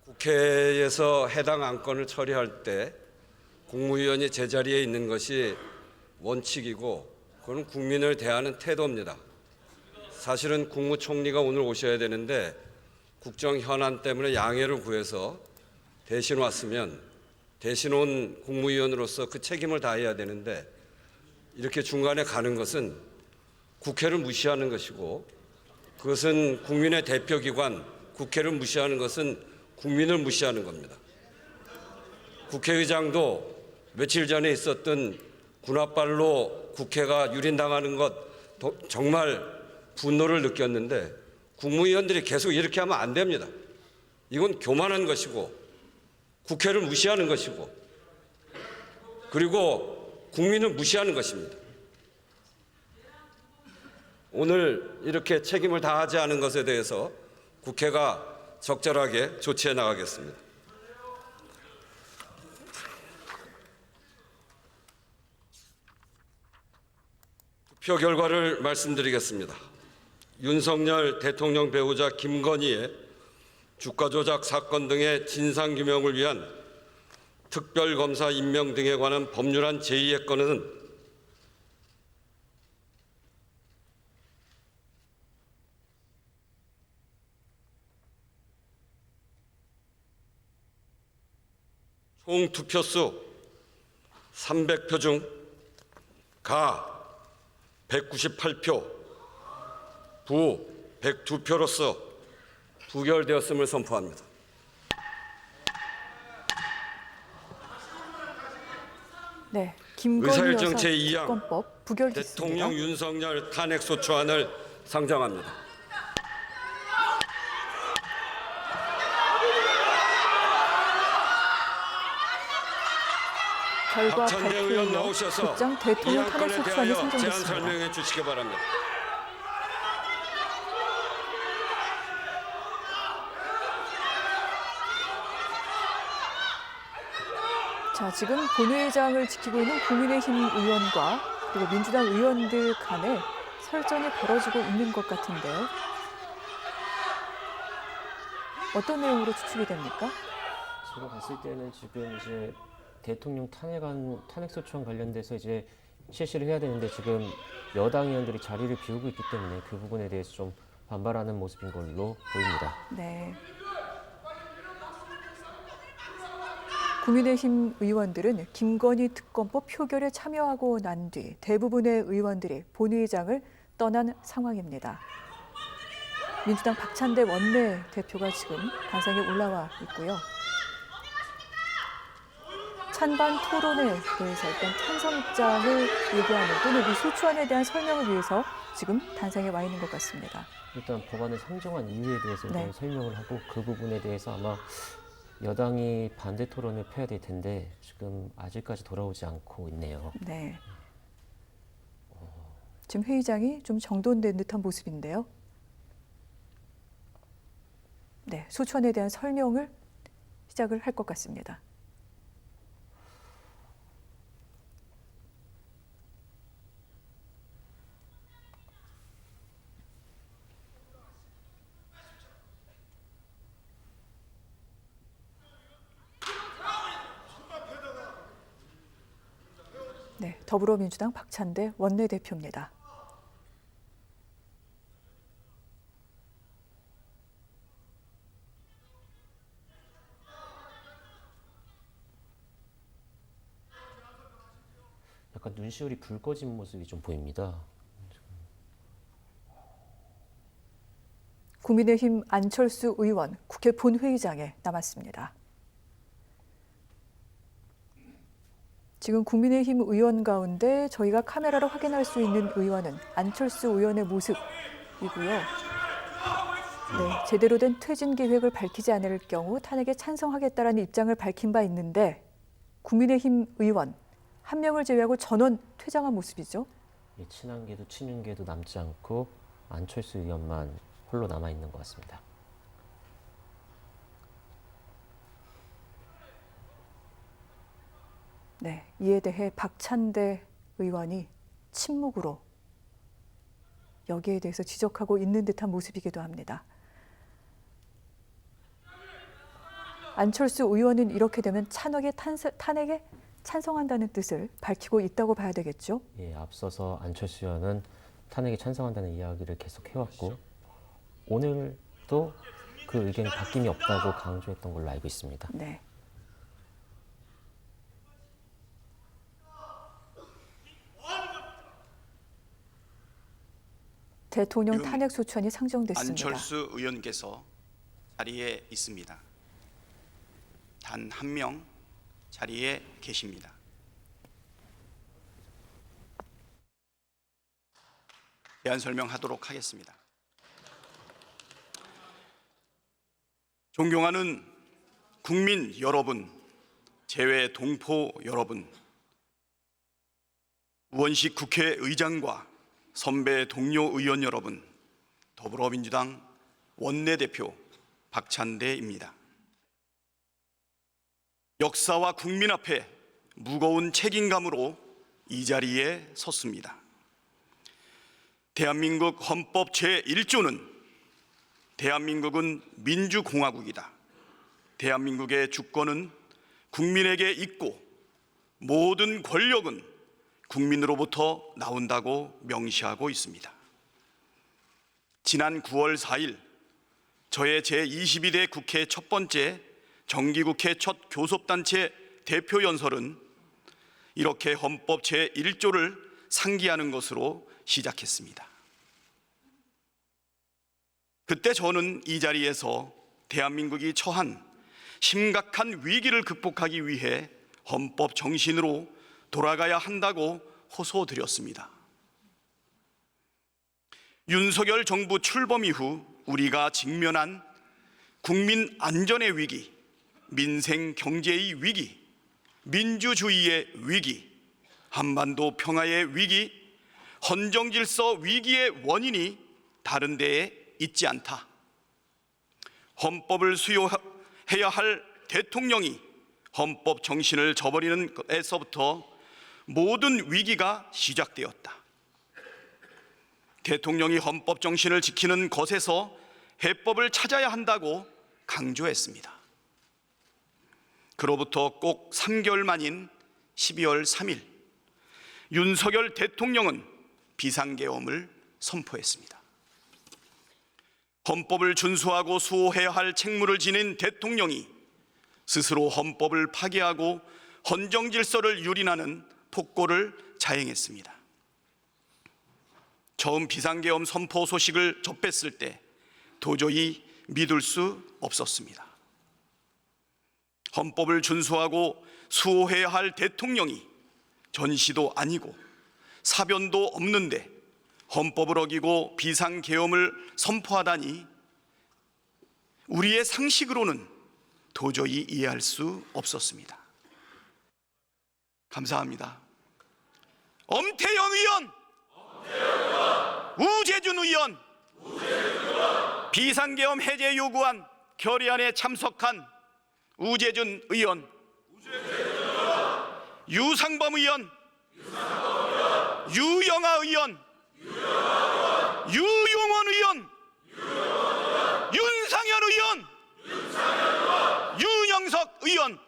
국회에서 해당 안건을 처리할 때 국무위원이 제자리에 있는 것이 원칙이고 그건 국민을 대하는 태도입니다. 사실은 국무총리가 오늘 오셔야 되는데 국정 현안 때문에 양해를 구해서 대신 왔으면 대신 온 국무위원으로서 그 책임을 다해야 되는데 이렇게 중간에 가는 것은 국회를 무시하는 것이고 그것은 국민의 대표기관 국회를 무시하는 것은 국민을 무시하는 겁니다. 국회의장도 며칠 전에 있었던 군합발로 국회가 유린당하는 것 정말 분노를 느꼈는데 국무위원들이 계속 이렇게 하면 안 됩니다. 이건 교만한 것이고 국회를 무시하는 것이고 그리고 국민을 무시하는 것입니다. 오늘 이렇게 책임을 다하지 않은 것에 대해서 국회가 적절하게 조치해 나가겠습니다. 투표 결과를 말씀드리겠습니다. 윤석열 대통령 배우자 김건희의 주가 조작 사건 등의 진상규명을 위한 특별검사 임명 등에 관한 법률안 제2의 건은 총 투표수 300표 중 가 198표, 부 102표로서 부결되었음을 선포합니다. 네, 김건희 의사일정 여사 제2항 특검법 부결됐습니다. 대통령 윤석열 탄핵소추안을 상정합니다. 결과 박찬대 의원 발표로 나오셔서 곧장 이 대통령 안건에 탄핵소추안이 대하여 제안 상정됐습니다. 설명해 주시기 바랍니다. 자, 지금 본회의장을 지키고 있는 국민의힘 의원과 그리고 민주당 의원들 간에 설전이 벌어지고 있는 것 같은데요. 어떤 내용으로 추측이 됩니까? 제가 봤을 때는 지금 이제 대통령 탄핵소추안 관련돼서 이제 실시를 해야 되는데 지금 여당 의원들이 자리를 비우고 있기 때문에 그 부분에 대해서 좀 반발하는 모습인 걸로 보입니다. 네. 국민의힘 의원들은 김건희 특검법 표결에 참여하고 난 뒤 대부분의 의원들이 본회의장을 떠난 상황입니다. 민주당 박찬대 원내대표가 지금 단상에 올라와 있고요. 찬반 토론에 대해서 일단 찬성 입장을 얘기하는 또는 이 소추안에 대한 설명을 위해서 지금 단상에 와 있는 것 같습니다. 일단 법안을 상정한 이유에 대해서 네. 좀 설명을 하고 그 부분에 대해서 아마 여당이 반대 토론을 펴야 될 텐데 지금 아직까지 돌아오지 않고 있네요. 네. 지금 회의장이 좀 정돈된 듯한 모습인데요. 네, 소추안에 대한 설명을 시작을 할 것 같습니다. 네, 더불어민주당 박찬대 원내대표입니다. 약간 눈시울이 붉 꺼진 모습이 좀 보입니다. 국민의힘 안철수 의원 국회 본회의장에 남았습니다. 지금 국민의힘 의원 가운데 저희가 카메라로 확인할 수 있는 의원은 안철수 의원의 모습이고요. 네, 제대로 된 퇴진 계획을 밝히지 않을 경우 탄핵에 찬성하겠다라는 입장을 밝힌 바 있는데 국민의힘 의원 한 명을 제외하고 전원 퇴장한 모습이죠. 친한계도 친윤계도 남지 않고 안철수 의원만 홀로 남아 있는 것 같습니다. 네, 이에 대해 박찬대 의원이 침묵으로 여기에 대해서 지적하고 있는 듯한 모습이기도 합니다. 안철수 의원은 이렇게 되면 탄핵에 찬성한다는 뜻을 밝히고 있다고 봐야 되겠죠? 예, 앞서서 안철수 의원은 탄핵에 찬성한다는 이야기를 계속 해왔고 오늘도 그 의견이 바뀜이 없다고 강조했던 걸로 알고 있습니다. 네. 대통령 탄핵 소추안이 상정됐습니다. 안철수 의원께서 자리에 있습니다. 단 한 명 자리에 계십니다. 대안 설명하도록 하겠습니다. 존경하는 국민 여러분, 재외 동포 여러분, 우원식 국회의장과 선배 동료 의원 여러분, 더불어민주당 원내대표 박찬대입니다. 역사와 국민 앞에 무거운 책임감으로 이 자리에 섰습니다. 대한민국 헌법 제1조는 대한민국은 민주공화국이다. 대한민국의 주권은 국민에게 있고 모든 권력은 국민으로부터 나온다고 명시하고 있습니다. 지난 9월 4일 저의 제22대 국회 첫 번째 정기국회 첫 교섭단체 대표연설은 이렇게 헌법 제1조를 상기하는 것으로 시작했습니다. 그때 저는 이 자리에서 대한민국이 처한 심각한 위기를 극복하기 위해 헌법 정신으로 돌아가야 한다고 호소드렸습니다. 윤석열 정부 출범 이후 우리가 직면한 국민 안전의 위기, 민생 경제의 위기, 민주주의의 위기, 한반도 평화의 위기, 헌정 질서 위기의 원인이 다른 데에 있지 않다. 헌법을 수호해야 할 대통령이 헌법 정신을 저버리는 것에서부터 모든 위기가 시작되었다. 대통령이 헌법 정신을 지키는 것에서 해법을 찾아야 한다고 강조했습니다. 그로부터 꼭 3개월 만인 12월 3일 윤석열 대통령은 비상계엄을 선포했습니다. 헌법을 준수하고 수호해야 할 책무를 지닌 대통령이 스스로 헌법을 파괴하고 헌정 질서를 유린하는 폭거를 자행했습니다. 처음 비상계엄 선포 소식을 접했을 때 도저히 믿을 수 없었습니다. 헌법을 준수하고 수호해야 할 대통령이 전시도 아니고 사변도 없는데 헌법을 어기고 비상계엄을 선포하다니 우리의 상식으로는 도저히 이해할 수 없었습니다. 감사합니다. 엄태영 의원, 우재준 의원, 비상계엄 해제 요구안 결의안에 참석한 우재준 의원, 유상범 의원, 유영아 의원, 유용원 의원, 윤상현 의원, 윤영석 의원,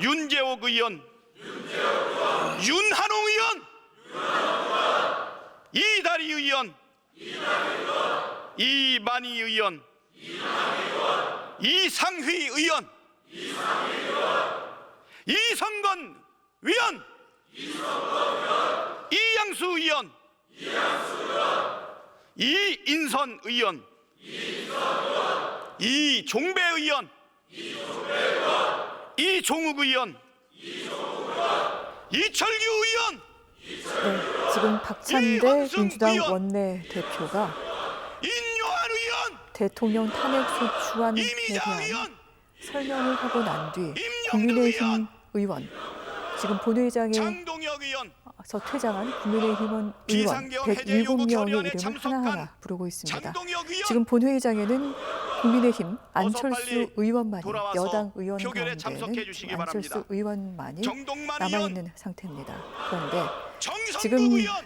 윤재옥 의원, 윤한홍 의원, 이다리 의원, 이만희 의원, 이상휘 의원, 이성건 의원, 이양수 의원, 이인선 의원, 이종배 의원, 이종욱 의원, 이철규 의원. 네, 지금 박찬대 민주당 원내대표가 인요한 의원, 대통령 탄핵 소추안에 이미자 대한 의원, 설명을 하고 난 뒤 임영도 국민의힘 의원, 지금 본회의장에서 장동혁 의원, 퇴장한 국민의힘 의원 비상계엄 해제 요구 107명의 결의안에 이름을 참석한 하나하나 부르고 있습니다. 장동혁 의원, 지금 본회의장에는 국민의힘 안철수 빨리 의원만이 돌아와서 여당 의원 표결에 참석해 가운데는 주시기 안철수 바랍니다. 의원만이 정동만 남아있는 의원, 상태입니다. 그런데 정성국 지금 의원,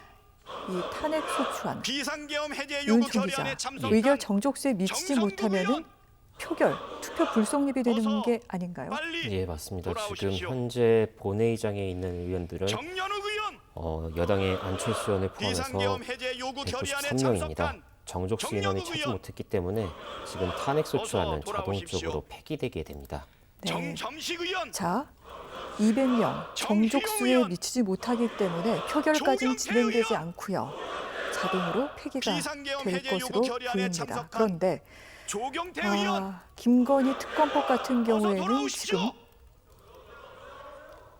이 탄핵 소추안 비상계엄 해제 윤 요구 총리자 결의안에 참석한 의결 정족수에 미치지 정성국 못하면은 의원, 표결, 투표 불성립이 되는 게 아닌가요? 빨리 예, 맞습니다. 지금 돌아오십시오. 현재 본회의장에 있는 의원들은 정연욱 의원 여당의 안철수 의원을 포함해서 비상계엄 해제 요구 결의안에 193명입니다. 참석한 정족수 인원이 정연욱 차지 의원. 못했기 때문에 지금 탄핵소추안은 어서 돌아오십시오. 자동적으로 폐기되게 됩니다. 네. 정점식 의원 자, 200명 정족수에 의원. 미치지 못하기 때문에 표결까지는 조경태 진행되지 의원. 않고요. 자동으로 폐기가 비상계엄 될 해제 요구 것으로 결의안에 보입니다. 참석한 그런데 조경태 의원 김건희 특검법 같은 어서 경우에는 돌아오십시오. 지금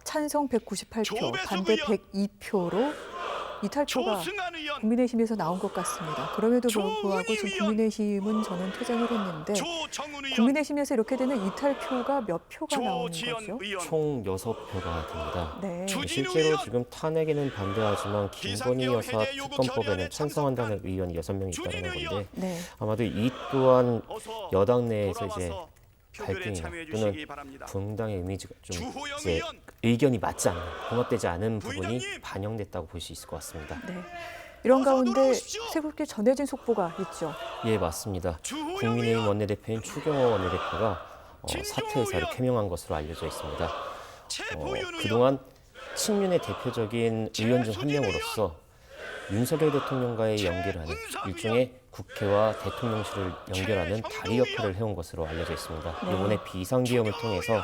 찬성 198표, 조배숙 반대 의원. 102표로 이탈표가 조승환 의원 국민의힘에서 나온 것 같습니다. 그럼에도 불구하고 지금 조은희 의원. 국민의힘은 저는 퇴장을 했는데 조정훈 의원 국민의힘에서 이렇게 되면 이탈표가 몇 표가 나오는 조지연 거죠? 의원 총 6표가 됩니다. 네. 주진우 실제로 의원. 지금 탄핵에는 반대하지만 김건희 비상계엄 여사 해제 요구 특검법에는 결의안에 찬성한다는 참석한 의원이 6명 주진우 있다는 의원. 건데 네. 아마도 이 또한 어서 여당 내에서 이제 돌아와서 표결에 갈등이나 참여해 또는 주시기 바랍니다. 분당의 이미지가 좀 주호영 이제 의원. 의견이 맞지 않는, 봉합되지 않은 부분이 부의장님. 반영됐다고 볼 수 있을 것 같습니다. 네. 이런 어서 가운데 돌아오십시오. 새롭게 전해진 속보가 있죠. 예, 맞습니다. 주호영 국민의힘 의원. 원내대표인 추경호 원내대표가 진경호 사퇴 의사를 의원. 표명한 것으로 알려져 있습니다. 최보윤 의원 그동안 친윤의 대표적인 의원 중 한 최수진 명으로서 윤석열 대통령과의 연결을 하는 최은삼 일종의 국회와 대통령실을 연결하는 다리 역할을 해온 것으로 알려져 있습니다. 네. 이번에 비상계엄을 통해서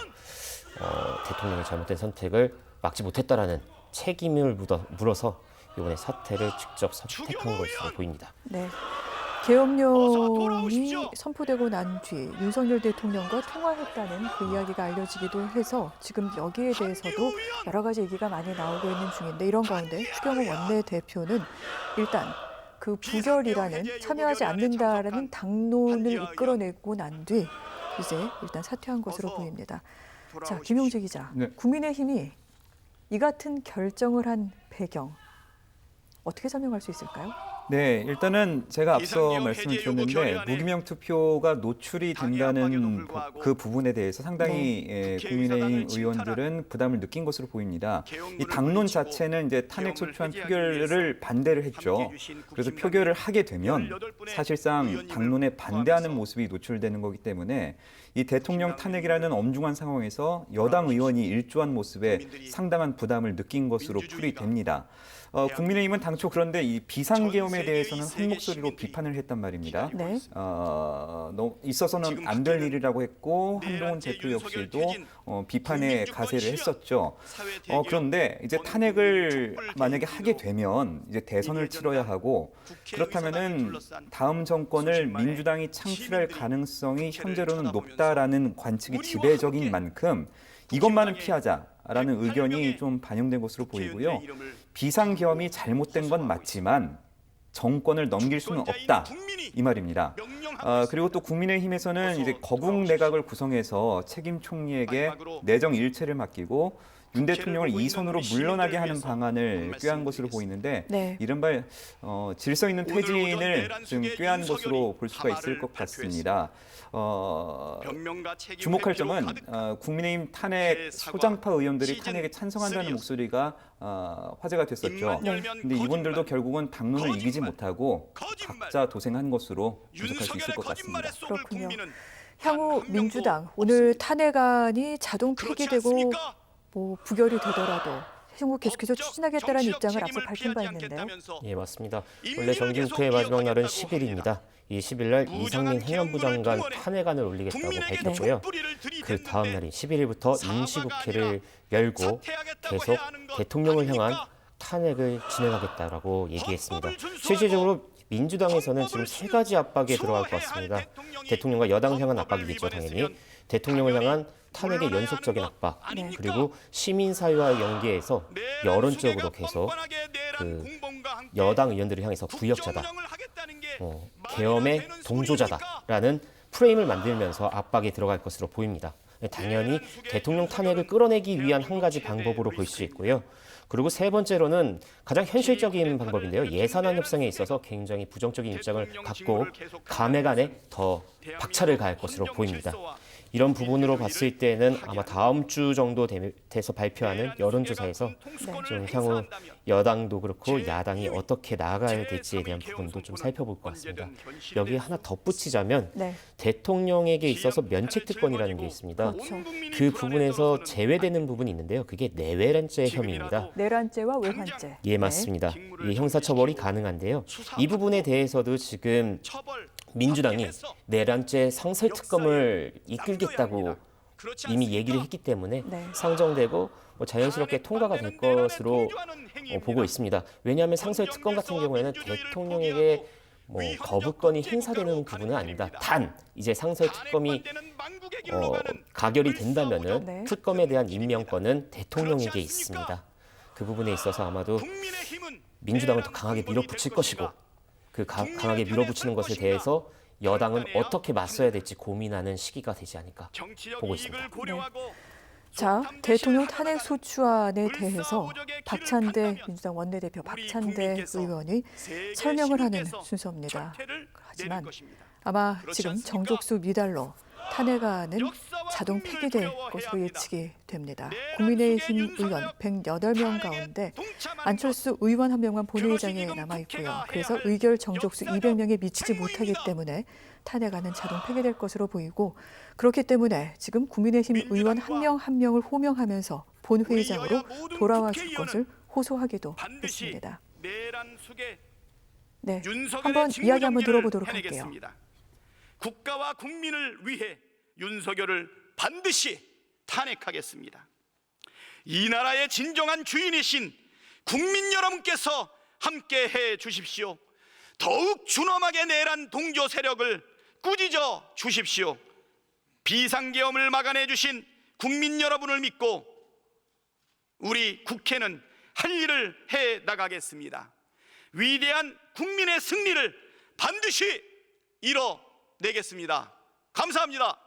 대통령의 잘못된 선택을 막지 못했다라는 책임을 물어서 이번에 사퇴를 직접 선택한 것으로 보입니다. 네. 어서 계엄령이 돌아오십시오. 선포되고 난 뒤 윤석열 대통령과 통화했다는 그 이야기가 알려지기도 해서 지금 여기에 대해서도 여러 가지 얘기가 많이 나오고 있는 중인데 이런 가운데 추경호 원내대표는 일단 그 부결이라는 참여하지 않는다라는 당론을 이끌어내고 난 뒤 이제 일단 사퇴한 것으로 보입니다. 자, 김용재 기자. 네. 국민의힘이 이 같은 결정을 한 배경 어떻게 설명할 수 있을까요? 네, 일단은 제가 앞서 비상계엄 말씀을 해제 요구 드렸는데 결의안에 무기명 투표가 노출이 당의 압박에도 된다는 불구하고 그 부분에 대해서 상당히 국민의힘 국회의사당을 의원들은 부담을 느낀 것으로 보입니다. 이 계엄군을 당론 물리치고 자체는 이제 탄핵 계엄을 소추안 회개하기 표결을 위해서 반대를 했죠. 함께해 주신 그래서 국힘당 표결을 하게 되면 18분의 사실상 의원님을 당론에 반대하는 포함해서 모습이 노출되는 거기 때문에 이 대통령 탄핵이라는 엄중한 상황에서 여당 의원이 일조한 모습에 상당한 부담을 느낀 것으로 풀이됩니다. 국민의힘은 당초 그런데 이 비상계엄에 대해서는 한 목소리로 비판을 했단 말입니다. 네. 있어서는 안 될 일이라고 했고 한동훈 대표 역시도 비판의 가세를 했었죠. 그런데 이제 탄핵을 만약에 하게 되면 이제 대선을 치러야 하고 그렇다면은 다음 정권을 민주당이 창출할 가능성이 현재로는 높다라는 관측이 지배적인 만큼 이것만은 피하자라는 의견이 좀 반영된 것으로 보이고요. 비상계엄이 잘못된 건 맞지만 정권을 넘길 수는 없다 이 말입니다. 그리고 또 국민의힘에서는 이제 거국 내각을 구성해서 책임 총리에게 내정 일체를 맡기고 윤 대통령을 이선으로 물러나게 하는 방안을 꾀한 것으로 보이는데 네. 이른바 질서 있는 퇴진을 지금 꾀한 것으로 볼 수가 있을 것 같습니다. 주목할 점은 국민의힘 탄핵 소장파 의원들이 탄핵에 찬성한다는 목소리가 화제가 됐었죠. 그런데 이분들도 결국은 당론을 이기지 못하고 각자 도생한 것으로 분석할 수 있을 것 같습니다. 그렇군요. 향후 민주당 오늘 탄핵안이 자동 폐기되고 뭐 부결이 되더라도 향후 계속해서 추진하겠다는 입장을 앞서 밝힌 바 있는데요. 예, 맞습니다. 원래 정기국회의 마지막 날은 10일입니다. 이 10일 날 이상민 행안부 장관 탄핵안을 올리겠다고 밝혔고요. 그 다음 날인 11일부터 임시국회를 열고 계속 대통령을 향한 탄핵을 진행하겠다라고 얘기했습니다. 실질적으로 민주당에서는 지금 세 가지 압박에 들어갈 것 같습니다. 대통령과 여당을 향한 압박이겠죠, 당연히. 대통령을 향한 탄핵의 연속적인 압박, 그리고 시민사회와 연계해서 여론적으로 계속 그 여당 의원들을 향해서 부역자다, 계엄의 동조자다라는 프레임을 만들면서 압박에 들어갈 것으로 보입니다. 당연히 대통령 탄핵을 끌어내기 위한 한 가지 방법으로 볼 수 있고요. 그리고 세 번째로는 가장 현실적인 방법인데요. 예산안 협상에 있어서 굉장히 부정적인 입장을 갖고 감액안에 더 박차를 가할 것으로 보입니다. 이런 부분으로 봤을 때는 아마 다음 주 정도 돼서 발표하는 여론조사에서 좀 향후 여당도 그렇고 야당이 어떻게 나아가야 될지에 대한 부분도 좀 살펴볼 것 같습니다. 여기에 하나 덧붙이자면 네. 대통령에게 있어서 면책특권이라는 게 있습니다. 그렇죠. 그 부분에서 제외되는 부분이 있는데요. 그게 내외란죄 혐의입니다. 내란죄와 외환죄. 예, 맞습니다. 이 형사처벌이 가능한데요. 이 부분에 대해서도 지금 민주당이 내란죄 상설특검을 이끌겠다고 이미 얘기를 했기 때문에 네. 상정되고 자연스럽게 통과가 될 것으로 보고 있습니다. 왜냐하면 상설특검 같은 경우에는 대통령에게 거부권이 행사되는 부분은 아닙니다. 단 이제 상설특검이 가결이 된다면은 네. 특검에 대한 임명권은 대통령에게 있습니다. 그 부분에 있어서 아마도 민주당을 더 강하게 밀어붙일 것이고 그 강하게 밀어붙이는 것에 대해서 여당은 어떻게 맞서야 될지 고민하는 시기가 되지 않을까 보고 있습니다. 자, 대통령 탄핵 소추안에 대해서 박찬대 민주당 원내대표 박찬대 의원이 설명을 하는 순서입니다. 하지만 아마 지금 정족수 미달로 탄핵안은 자동 폐기될 것으로 예측이 됩니다. 국민의힘 의원 108명 가운데 안철수 의원 1명만 본회의장에 남아있고요. 그래서 의결 정족수 200명에 미치지 못하기 때문에 탄핵안은 자동 폐기될 것으로 보이고 그렇기 때문에 지금 국민의힘 의원 한 명 한 명을 호명하면서 본회의장으로 돌아와 줄 것을 호소하기도 했습니다. 네, 한번 이야기 한번 들어보도록 할게요. 국가와 국민을 위해 윤석열을 반드시 탄핵하겠습니다. 이 나라의 진정한 주인이신 국민 여러분께서 함께해 주십시오. 더욱 준엄하게 내란 동조 세력을 꾸짖어 주십시오. 비상계엄을 막아내 주신 국민 여러분을 믿고 우리 국회는 할 일을 해 나가겠습니다. 위대한 국민의 승리를 반드시 이뤄내겠습니다. 감사합니다.